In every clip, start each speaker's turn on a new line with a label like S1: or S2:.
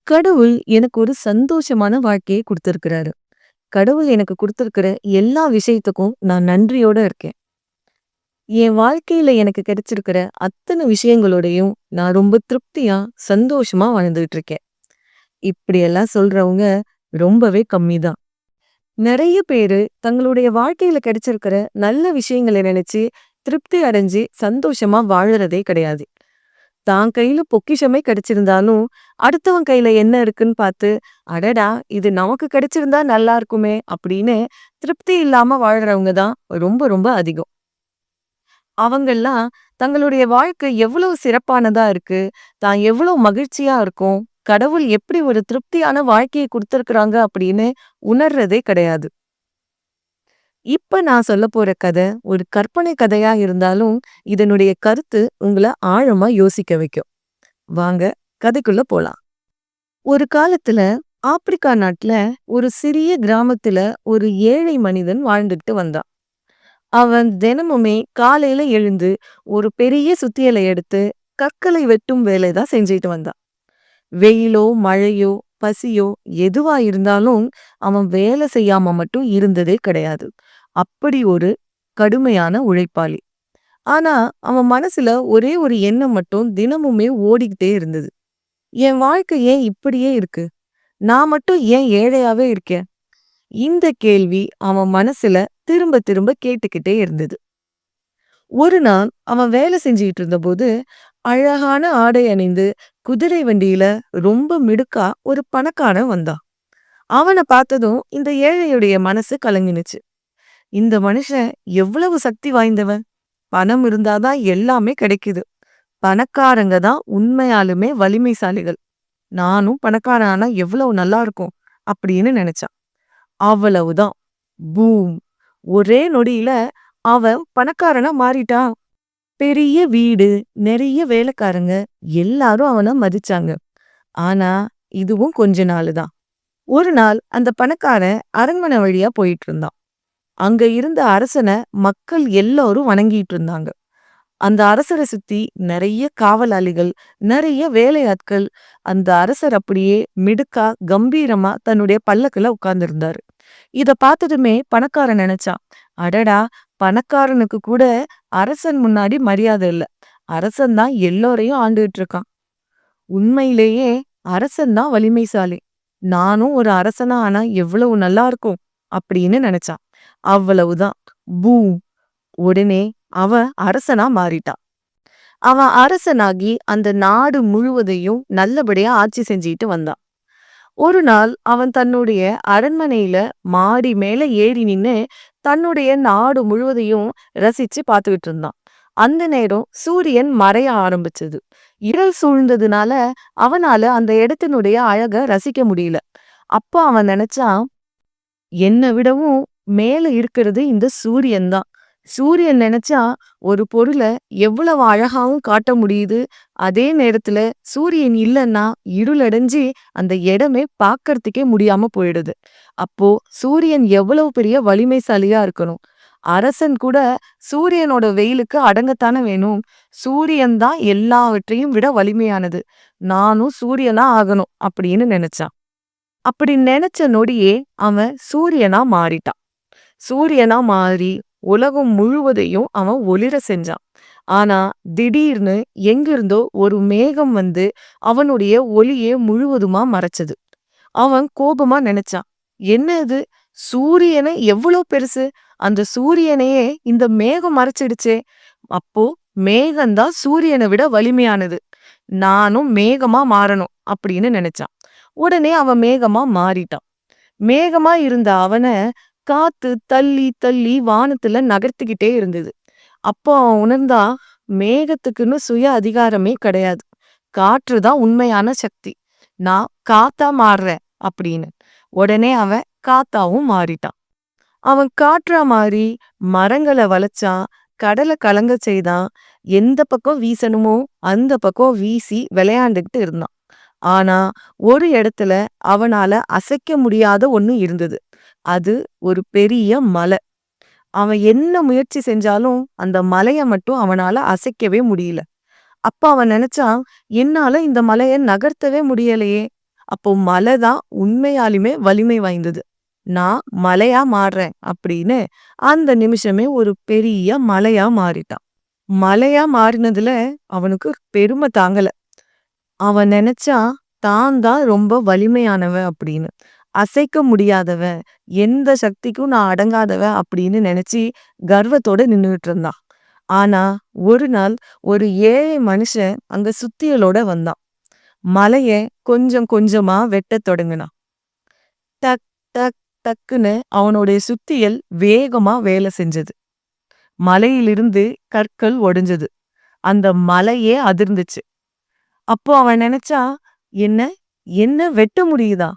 S1: கடவுள் எனக்கு ஒரு சந்தோஷமான வாழ்க்கையை குடுத்திருக்கிறாரு. கடவுள் எனக்கு குடுத்திருக்கிற எல்லா விஷயத்துக்கும் நான் நன்றியோட இருக்கேன். என் வாழ்க்கையில எனக்கு கிடைச்சிருக்கிற அத்தன விஷயங்களோடையும் நான் ரொம்ப திருப்தியா, சந்தோஷமா வாழ்ந்துட்டு இருக்கேன். இப்படியெல்லாம் சொல்றவங்க ரொம்பவே கம்மி தான். நெறைய பேரு தங்களுடைய வாழ்க்கையில கிடைச்சிருக்கிற நல்ல விஷயங்கள நினைச்சு திருப்தி அடைஞ்சு சந்தோஷமா வாழறதே கிடையாது. தான் கையில பொக்கிஷமே கிடைச்சிருந்தாலும், அடுத்தவன் கையில என்ன இருக்குன்னு பார்த்து, "அடடா! இது நமக்கு கிடைச்சிருந்தா நல்லா இருக்குமே!" அப்படின்னு திருப்தி இல்லாம வாழ்றவங்க தான் ரொம்ப ரொம்ப அதிகம். அவங்கெல்லாம் தங்களுடைய வாழ்க்கை எவ்வளவு சிறப்பானதா இருக்கு, தான் எவ்வளவு மகிழ்ச்சியா இருக்கோம், கடவுள் எப்படி ஒரு திருப்தியான வாழ்க்கைய குடுத்திருக்கிறாங்க அப்படின்னு உணர்றதே கிடையாது. இப்ப நான் சொல்லப்போற கதை ஒரு கற்பனை கதையா இருந்தாலும், இதனுடைய கருத்து உங்கள ஆழமா யோசிக்க வைக்கும். வாங்க கதைக்குள்ள போலாம். ஒரு காலத்துல ஆப்பிரிக்கா நாட்டுல ஒரு சிறிய கிராமத்துல ஒரு ஏழை மனிதன் வாழ்ந்துட்டு வந்தான். அவன் தினமுமே காலையில எழுந்து ஒரு பெரிய சுத்தியலை எடுத்து கற்களை வெட்டும் வேலைதான் செஞ்சுட்டு வந்தான். வெயிலோ மழையோ பசியோ எதுவா இருந்தாலும் அவன் வேலை செய்யாம மட்டும் இருந்ததே கிடையாது. அப்படி ஒரு கடுமையான உழைப்பாளி. ஆனா அவன் மனசுல ஒரே ஒரு எண்ணம் மட்டும் தினமுமே ஓடிக்கிட்டே இருந்தது. என் வாழ்க்கை ஏன் இப்படியே இருக்கு? நான் மட்டும் ஏன் ஏழையாவே இருக்கேன்? இந்த கேள்வி அவன் மனசுல திரும்ப திரும்ப கேட்டுக்கிட்டே இருந்தது. ஒரு நாள் அவன் வேலை செஞ்சுட்டு இருந்தபோது, அழகான ஆடை அணிந்து குதிரை வண்டியில ரொம்ப மிடுக்கா ஒரு பணக்காரன் வந்தான். அவன பார்த்ததும் இந்த ஏழையுடைய மனசு கலங்கினுச்சு. இந்த மனுஷன் எவ்வளவு சக்தி வாய்ந்தவன்! பணம் இருந்தாதான் எல்லாமே கிடைக்குது. பணக்காரங்க தான் உண்மையாலுமே வலிமைசாலிகள். நானும் பணக்காரன் ஆனா எவ்வளவு நல்லா இருக்கும் அப்படின்னு நினைச்சான். அவ்வளவுதான். பூம்! ஒரே நொடியில அவன் பணக்காரனா மாறிட்டான். பெரிய வீடு, நிறைய வேலைக்காரங்க, எல்லாரும் அவன மதிச்சாங்க. ஆனா இதுவும் கொஞ்ச நாளு தான். ஒரு நாள் அந்த பணக்காரன் அரண்மனை வழியா போயிட்டு இருந்தான். அங்க இருந்த அரசன மக்கள் எல்லாரும் வணங்கிட்டு இருந்தாங்க. அந்த அரசரை சுத்தி நிறைய காவலாளிகள், நிறைய வேலையாட்கள். அந்த அரசர் அப்படியே மிடுக்கா, கம்பீரமா தன்னுடைய பல்லக்குல உட்கார்ந்திருந்தாரு. இத பார்த்ததுமே பணக்காரன் நினைச்சான், அடடா! பணக்காரனுக்கு கூட அரசன் முன்னாடி மரியாதை இல்ல. அரசன் தான் எல்லோரையும் ஆண்டுகிட்டு இருக்கான். உண்மையிலேயே அரசன் தான் வலிமைசாலி. நானும் ஒரு அரசனா ஆனா எவ்வளவு நல்லா இருக்கும் அப்படின்னு நினைச்சான். அவ்வளவுதான். பூம்! உடனே அவன் அரசனா மாறிட்டான். அவன் அரசனாகி அந்த நாடு முழுவதையும் நல்லபடியா ஆட்சி செஞ்சுட்டு வந்தான். ஒரு நாள் அவன் தன்னுடைய அரண்மனையில மாடி மேல ஏறி நின்னு தன்னுடைய நாடு முழுவதையும் ரசிச்சு பார்த்துக்கிட்டு இருந்தான். அந்த நேரம் சூரியன் மறைய ஆரம்பிச்சது. இருள் சூழ்ந்ததுனால அவனால அந்த இடத்தினுடைய அழக ரசிக்க முடியல. அப்ப அவன் நினைச்சான், என்னை விடவும் மேல இருக்கிறது இந்த சூரியன் தான். சூரியன் நினைச்சா ஒரு பொருள எவ்வளவு அழகாவும் காட்ட முடியுது. அதே நேரத்துல சூரியன் இல்லைன்னா இருளடைஞ்சு அந்த இடமே பார்க்கறதுக்கே முடியாம போயிடுது. அப்போ சூரியன் எவ்வளவு பெரிய வலிமைசாலியா இருக்கணும். அரசன் கூட சூரியனோட வெயிலுக்கு அடங்கத்தானே வேணும். சூரியன் தான் எல்லாவற்றையும் விட வலிமையானது. நானும் சூரியனா ஆகணும் அப்படின்னு நினைச்சான். அப்படி நினைச்ச நொடியே அவன் சூரியனா மாறிட்டான். சூரியனா மாறி உலகம் முழுவதையும் அவன் ஒளிர செஞ்சான். ஆனா திடீர்னு எங்கிருந்தோ ஒரு மேகம் வந்து அவனுடைய ஒளியை முழுவதுமா மறைச்சது. அவன் கோபமா நினைச்சான், என்ன இது? சூரியனை எவ்வளவு பெருசு! அந்த சூரியனையே இந்த மேகம் மறைச்சிடுச்சே! அப்போ மேகம்தான் சூரியனை விட வலிமையானது. நானும் மேகமா மாறணும் அப்படின்னு நினைச்சான். உடனே அவன் மேகமா மாறிட்டான். மேகமா இருந்த அவன காத்து தள்ளி தள்ளி வானத்துல நகர்த்திக்கிட்டே இருந்தது. அப்போ அவன் உணர்ந்தான், மேகத்துக்குன்னு சுய அதிகாரமே கிடையாது. காற்றுதான் உண்மையான சக்தி. நான் காத்தா மாறுறேன் அப்படின்னு. உடனே அவன் காத்தாவும் மாறிட்டான். அவன் காற்றா மாறி மரங்களை வளைச்சான், கடலை கலங்க செய்தான். எந்த பக்கம் வீசணுமோ அந்த பக்கம் வீசி விளையாண்டுகிட்டு இருந்தான். ஆனா ஒரு இடத்துல அவனால அசைக்க முடியாத ஒண்ணு இருந்தது. அது ஒரு பெரிய மலை. அவன் என்ன முயற்சி செஞ்சாலும் அந்த மலைய மட்டும் அவனால அசைக்கவே முடியல. அப்ப அவன் நினைச்சான், என்னால இந்த மலைய நகர்த்தவே முடியலையே. அப்போ மலை தான் உண்மையாலுமே வலிமை வாய்ந்தது. நான் மலையா மாறுறேன் அப்படின்னு அந்த நிமிஷமே ஒரு பெரிய மலையா மாறிட்டான். மலையா மாறினதுல அவனுக்கு பெருமை தாங்கல. அவன் நினைச்சான், தான் தான் ரொம்ப வலிமையானவன் அப்படின்னு. அசைக்க முடியாதவன், எந்த சக்திக்கும் நான் அடங்காதவன் அப்படின்னு நினைச்சு கர்வத்தோட நின்னுகிட்டு இருந்தான். ஆனா ஒரு நாள் ஒரு ஏழை மனுஷன் அங்க சுத்தியலோட வந்தான். மலைய கொஞ்சம் கொஞ்சமா வெட்டத் தொடங்குனான். டக் டக் டக்குன்னு அவனுடைய சுத்தியல் வேகமா வேலை செஞ்சது. மலையிலிருந்து கற்கள் ஒடிஞ்சது. அந்த மலையே அதிர்ந்துச்சு. அப்போ அவன் நினைச்சான், என்ன என்ன வெட்ட முடியுதா?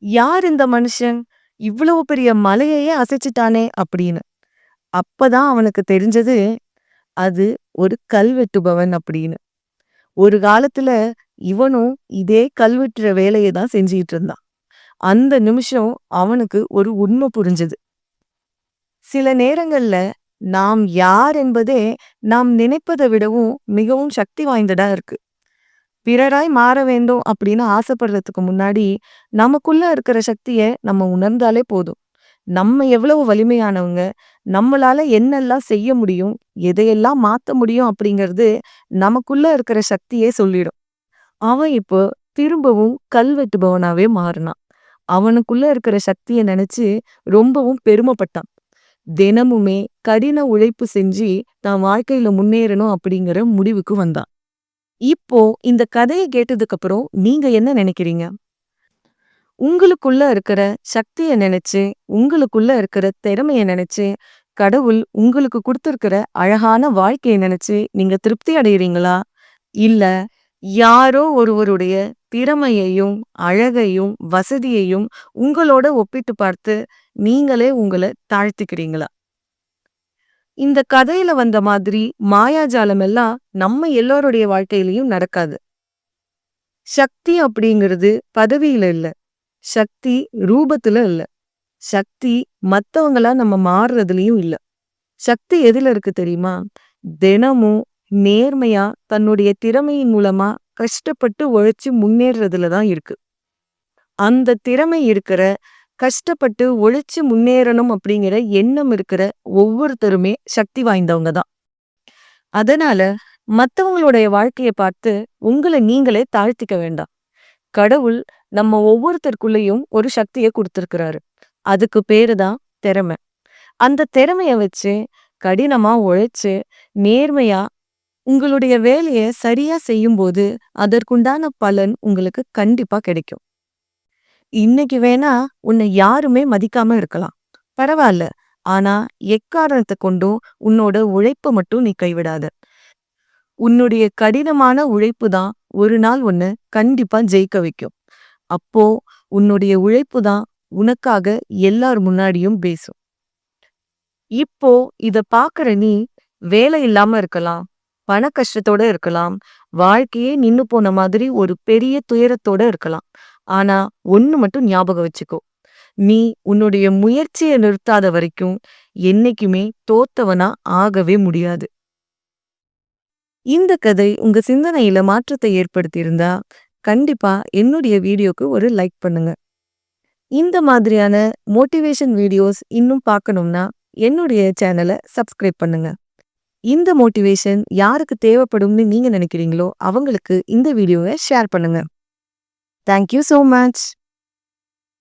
S1: யார் இந்த மனுஷன்? இவ்வளவு பெரிய மலையையே அசைச்சிட்டானே அப்படின்னு. அப்பதான் அவனுக்கு தெரிஞ்சது, அது ஒரு கல்வெட்டுபவன் அப்படின்னு. ஒரு காலத்துல இவனும் இதே கல்வெட்டுற வேலையை தான் செஞ்சுட்டு இருந்தான். அந்த நிமிஷம் அவனுக்கு ஒரு உண்மை புரிஞ்சது. சில நேரங்கள்ல நாம் யார் என்பதே நாம் நினைப்பதை விடவும் மிகவும் சக்தி வாய்ந்ததா இருக்கு. பிறராய் மாற வேண்டும் அப்படின்னு ஆசைப்படுறதுக்கு முன்னாடி நமக்குள்ள இருக்கிற சக்தியை நம்ம உணர்ந்தாலே போதும். நம்ம எவ்வளவு வலிமையானவங்க, நம்மளால என்னெல்லாம் செய்ய முடியும், எதையெல்லாம் மாத்த முடியும் அப்படிங்கிறது நமக்குள்ள இருக்கிற சக்தியே சொல்லிடும். அவன் இப்போ திரும்பவும் கல்வெட்டுபவனாவே மாறினான். அவனுக்குள்ள இருக்கிற சக்தியை நினைச்சு ரொம்பவும் பெருமைப்பட்டான். தினமுமே கடின உழைப்பு செஞ்சு தான் வாழ்க்கையில முன்னேறணும் அப்படிங்கிற முடிவுக்கு வந்தான். இப்போ இந்த கதையை கேட்டதுக்கு அப்புறம் நீங்க என்ன நினைக்கிறீங்க? உங்களுக்குள்ள இருக்கிற சக்தியை நினைச்சு, உங்களுக்குள்ள இருக்கிற திறமைய நினைச்சு, கடவுள் உங்களுக்கு கொடுத்திருக்கிற அழகான வாழ்க்கையை நினைச்சு நீங்க திருப்தி அடைகிறீங்களா? இல்ல யாரோ ஒருவருடைய திறமையையும், அழகையும், வசதியையும் உங்களோட ஒப்பிட்டு பார்த்து நீங்களே உங்களை தாழ்த்திக்கிறீங்களா? இந்த கதையில வந்த மாதிரி மாயாஜாலம் எல்லாம் நம்ம எல்லோருடைய வாழ்க்கையிலயும் நடக்காது. சக்தி அப்படிங்கிறது பதவியில இல்ல. சக்தி ரூபத்துல இல்ல. சக்தி மத்தவங்களா நம்ம மாறுறதுலயும் இல்ல. சக்தி எதுல இருக்கு தெரியுமா? தினமும் நேர்மையா தன்னுடைய திறமையின் மூலமா கஷ்டப்பட்டு உழைச்சு முன்னேறதுல தான் இருக்கு. அந்த திறமை இருக்கிற, கஷ்டப்பட்டு உழைச்சு முன்னேறணும் அப்படிங்கிற எண்ணம் இருக்கிற ஒவ்வொருத்தருமே சக்தி வாய்ந்தவங்க தான். அதனால மத்தவங்களுடைய வாழ்க்கைய பார்த்து உங்களை நீங்களே தாழ்த்திக்க வேண்டாம். கடவுள் நம்ம ஒவ்வொருத்தருக்குள்ளேயும் ஒரு சக்தியை கொடுத்திருக்கிறாரு. அதுக்கு பேரு தான் திறமை. அந்த திறமைய வச்சு கடினமா உழைச்சு நேர்மையா உங்களுடைய வேலைய சரியா செய்யும்போது அதற்குண்டான பலன் உங்களுக்கு கண்டிப்பா கிடைக்கும். இன்னைக்கு வேணா உன்னை யாருமே மதிக்காம இருக்கலாம். பரவாயில்ல. ஆனா எக்காரணத்தை கொண்டும் உன்னோட உழைப்ப மட்டும் நீ கைவிடாத. உன்னுடைய கடினமான உழைப்பு தான் ஒரு நாள் உன்னை கண்டிப்பா ஜெயிக்க வைக்கும். அப்போ உன்னுடைய உழைப்பு தான் உனக்காக எல்லார் முன்னாடியும் பேசும். இப்போ இத பாக்குற நீ வேலை இல்லாம இருக்கலாம், பண கஷ்டத்தோட இருக்கலாம், வாழ்க்கையே நின்னு போன மாதிரி ஒரு பெரிய துயரத்தோட இருக்கலாம். ஆனா ஒண்ணு மட்டும் ஞாபகம் வச்சுக்கோ. நீ உன்னுடைய முயற்சியை நிறுத்தாத வரைக்கும் என்னைக்குமே தோத்தவனா ஆகவே முடியாது. இந்த கதை உங்க சிந்தனையில மாற்றத்தை ஏற்படுத்தியிருந்தா கண்டிப்பா என்னுடைய வீடியோக்கு ஒரு லைக் பண்ணுங்க. இந்த மாதிரியான மோட்டிவேஷன் வீடியோஸ் இன்னும் பார்க்கணும்னா என்னுடைய சேனலை சப்ஸ்கிரைப் பண்ணுங்க. இந்த மோட்டிவேஷன் யாருக்கு தேவைப்படும்னு நீங்க நினைக்கிறீங்களோ அவங்களுக்கு இந்த வீடியோவை ஷேர் பண்ணுங்க. Thank you so much.